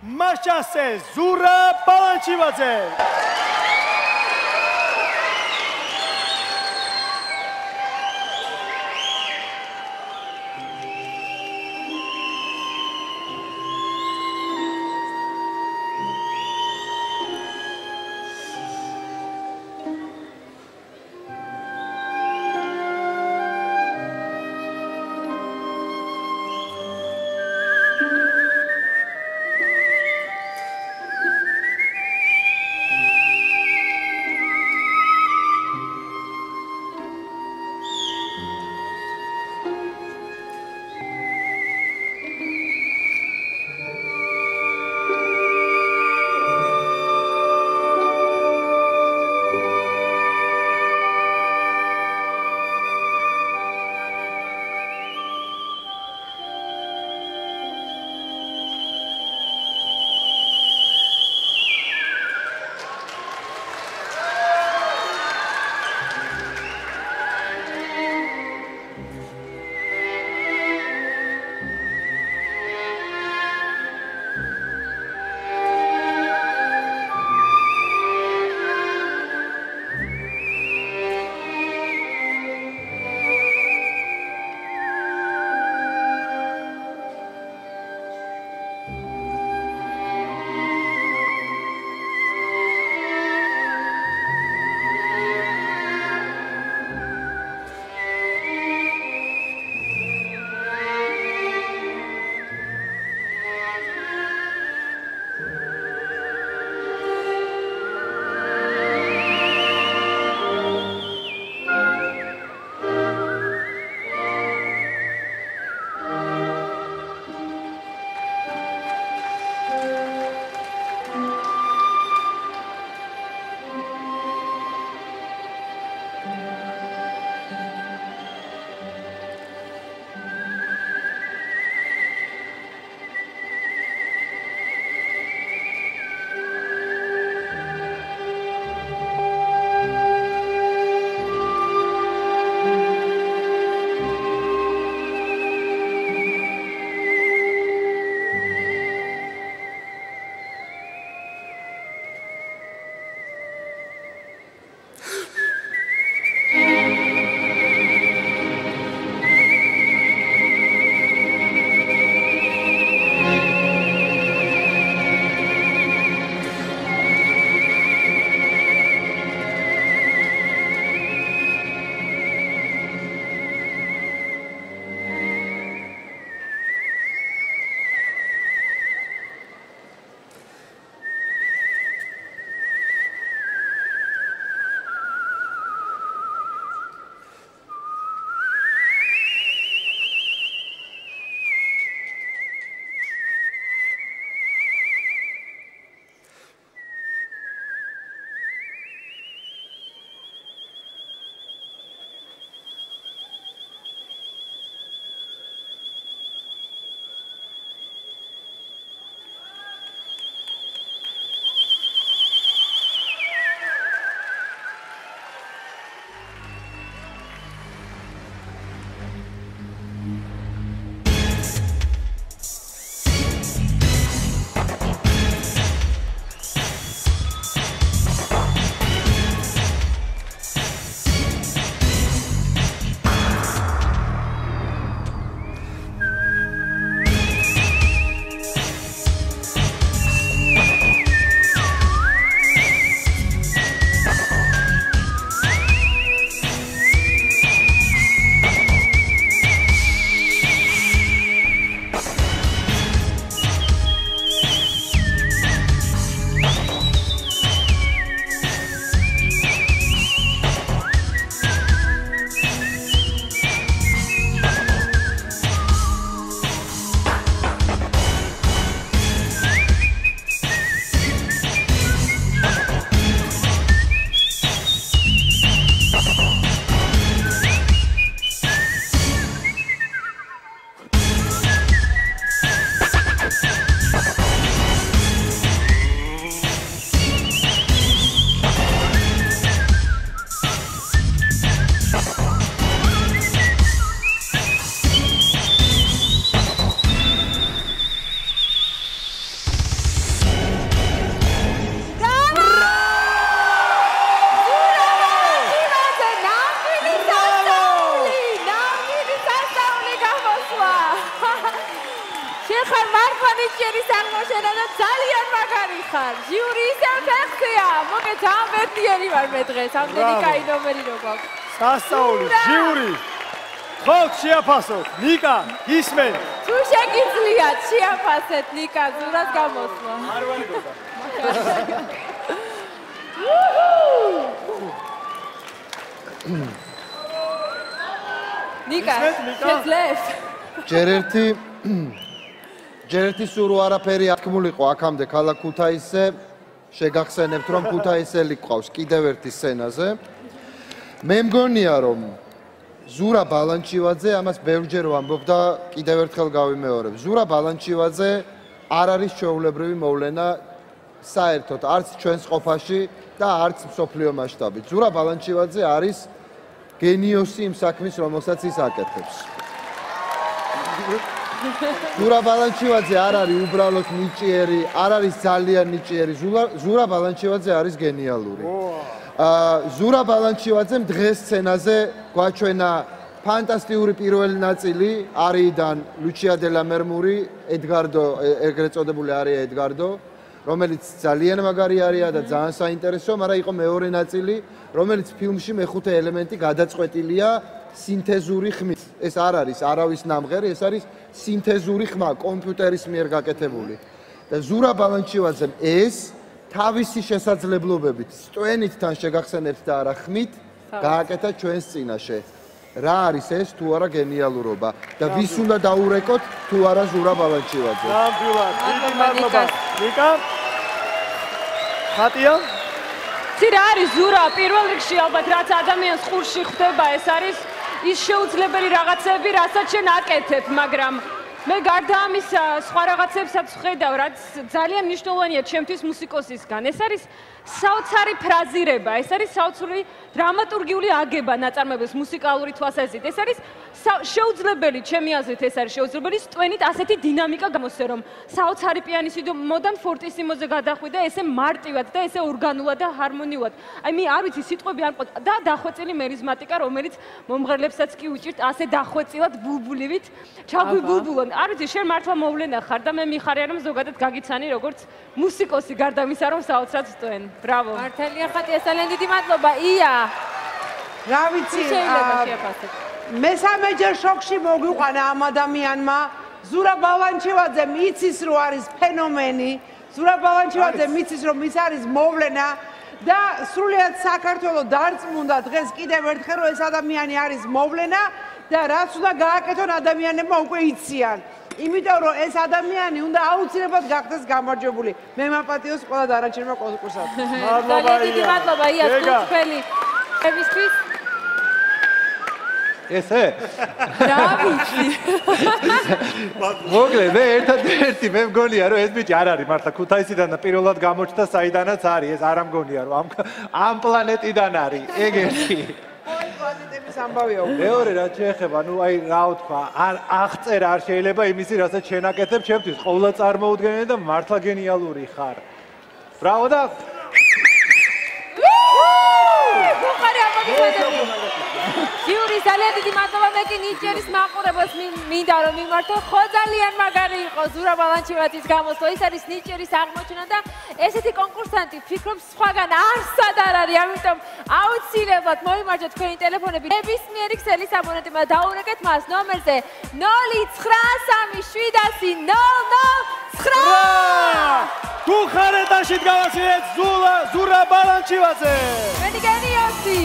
Marchase Zura Balanchivadze. ნიჭიერის აღმოჩენა და ძალიან მაგარი ხარ. ჟიური ისე ფეხია. მოგე ძალიან ბედნიერი ვარ მე დღეს. ამდენი კაი ნომერი რო გვაქვს. სასწაული, ჟიური. ხოთ შეაფასოთ. ნიკა, ისმენ. თუ შეგიძლიათ შეაფასეთ ნიკა ზურას გამოსვლა. არ ვარიგებდა. ნიკა, შეძლებს? ჯერ ერთი სულ არაფერი ათქმულიყო აქამდე ქალაქ ქუთაისზე. შეგახსენებთ რომ ქუთაისელი ყავს კიდევ ერთი სცენაზე. მე მგონია რომ ზურა ბალანჩივაძე ამას ბევრჯერ ვამბობ და კიდევ ერთხელ გავიმეორებ. ზურა ბალანჩივაძე არ არის ჩვეულებრივი მოვლენა საერთოდ არც ჩვენს ყოფაში და არც მსოფლიო მასშტაბით. ზურა ბალანჩივაძე არის გენიოსი იმ საქმის, რომელსაც ის აკეთებს. ზურა ბალანჩივაძე არ არის უბრალოდ ნიჭიერი, არ არის ძალიან ნიჭიერი. ზურა ბალანჩივაძე არის გენიალური. ზურა ბალანჩივაძემ დღეს სცენაზე გვაჩვენა ფანტასტიკური პირველი ნაწილი არიიდან ლუჩია დე ლა მერმური, ედგარდო, ეგრეთ წოდებული არია ედგარდო, რომელიც ძალიან მაგარი არია და ძალიან საინტერესოა, მაგრამ იყო მეორე ნაწილი, რომელიც ფილმში მეხუთე ელემენტი გადაწყვეტილია სინთეზური ხმით. ეს არ არის არავის ნამღერი, ეს არის სინთეზური ხმა, კომპიუტერის მიერ გაკეთებული. და ზურა ბალანჩივაძემ ეს თავისი შესაძლებლობებით, სტვენით თან შეგახსენებთ და არა ხმით, გააკეთა ჩვენს წინაშე. რა არის ეს თუ არა გენიალურობა და ვის უნდა დაურეკოთ თუ არა ზურა ბალანჩივაძე. ნამდვილად. დიდი მადლობა. ნიკა. ხატია? ცირა არის ზურა პირველ რიგში ალბათ რაც ადამიანს ყურში ხვდება ეს არის ის შეუძლებელი რაღაცები რასაც შენ აკეთებ მაგრამ მე გარდა ამისა სხვა რაღაცებსაც ვხედავ რაც ძალიან მნიშვნელოვანია ჩემთვის მუსიკოსისგან ეს არის საოცარი ფრაზირება ეს არის საოცარი დრამატურგიული აგება ნაწარმოების მუსიკალური თვალსაზრისით ეს არის შეუძლებელი ჩემი აზრით ეს არის შეუძლებელი სტვენით ასეთი დინამიკა გამოსცე რომ საოცარი პიანისტი მოდან ფორტისიმოზე გადახვიდა ესე მარტივად და ესე ორგანულად და ჰარმონიულად აი მე არ ვიცი სიტყვები არ მყოთ და დახვეწილი მერიზმატიკა რომელიც მომღერლებსაც კი უჭირთ ასე დახვეწილად ბულბულივით ჩაგვიბულბულონ არ ვიცი შენ მართლა მოვლენა ხარ და მე მიხარია რომ ზოგადად გაგიცანი როგორც მუსიკოსი გარდა მისა რომ საოცრად სტვენ ბრავო მართალია ხატია ძალიან დიდი მადლობა ია რა ვიცი მესამეჯერ შოქში მოგვიყვანა ამ ადამიანმა ზურა ბალანჩივაძე მიცის რომ არის ფენომენი ზურა ბალანჩივაძე მიცის რომ ის არის მოვლენა და სრულიად საქართველოს დარწმუნდა დღეს კიდევ ერთხელ რომ ეს ადამიანი არის მოვლენა და რაც უნდა გააკეთონ ადამიანებმა უკვე იციან იმიტომ რომ ეს ადამიანი უნდა აუცილებლად გახდეს გამარჯვებული მე მაპატიოს ყველა დანარჩენმა კონკურსად მადლობა დიდი მადლობა ია თქვენი ევისთვის ესე რა ვიცი მოგლე მე ერთადერთი მე მგონია რომ ეს ბიჭი არ არის მართლა ქუთაისიდან და პირველად გამოჩნდა საიდანაც არის ეს არ ამგონია რომ ამ პლანეტიდან არის ეგ ერთი პლანეტების ამბავია მეორე რაც შეეხება ნუ აი რა ვთქვა არ აღწერა არ შეიძლება იმისი რასაც შენ აკეთებ ჩემთვის ყოვლა წარმოუდგენელი და მართლა გენიალური ხარ ბრავო და ჟიური ძალიან დიდი მადლობა მე კი ნიჭიერის მაყურებელს მინდა რომ მიმართო ხო ძალიან მაგარი იყო ზურა ბალანჩივაძის გამოსვლა ის არის ნიჭიერის აღმოჩენა და ესეთი კონკურსანტი ფიქრობ სხვაგან არსად არ არის ამიტომ აუცილებლად მოიმარჯოთ თქვენი ტელეფონები ნებისმიერი ქსელის აბონენტებმა დაურეკეთ მას ნომერზე 093700009 თუ ხარეთაში გავაცილეთ ზურა ბალანჩივაძე მე გენიოსი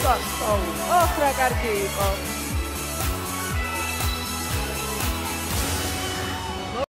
სასწაული ოხ რა კარგი იყო